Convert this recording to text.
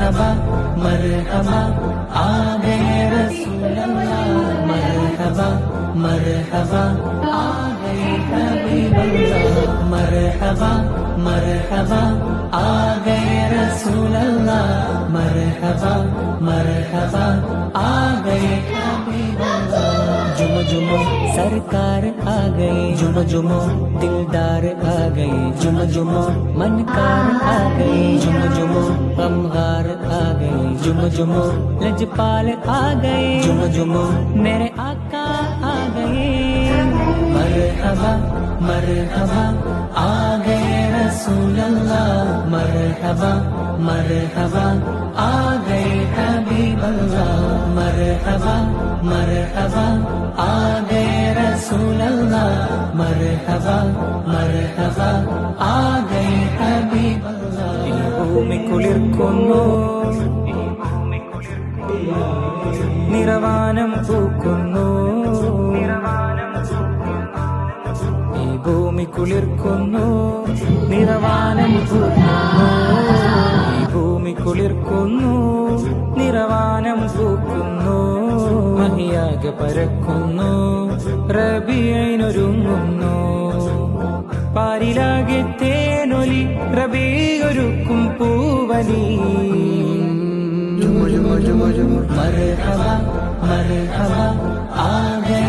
मरहबा मरहबा आ गए रसूल अल्लाह मरहबा मरहबा आ गए हबीब अल्लाह मरहबा मरहबा आ गए रसूल अल्लाह मरहबा मरहबा आ गए हबीब अल्लाह जुमो जुमो सरकार आ गए जुमो जुमो दिलदार आ गए जुमो जुमो मनकार आ गए जुमो जुमो गमगार आ गए जुमो जुमो लजपाल आ गए जुमो जुमो मेरे आका आ गए मरहबा मरहबा आ गए रसूल अल्लाह मरहबा मरहबा आ गए हबीब अल्लाह मरहबा मरहबा आ गए रसूल अल्लाह मरहबा मरहबा आ गए हबीब अल्लाह ഭൂമി കുളിർക്കുന്നു നിറവാനം പൂക്കുന്നു ഈ ഭൂമി കുളിർക്കുന്നു നിറവാനം പൂക്കുന്നു ഈ ഭൂമി കുളിർക്കുന്നു നിറവാനം പൂക്കുന്നു മഹിയാകെ പരക്കുന്നു റബീഇനൊരുങ്ങുന്നു പാരിലാകെ തേനൊലി റബീയൊരുക്കും പൂവലി മർഹബ മർഹബ ആ ഗए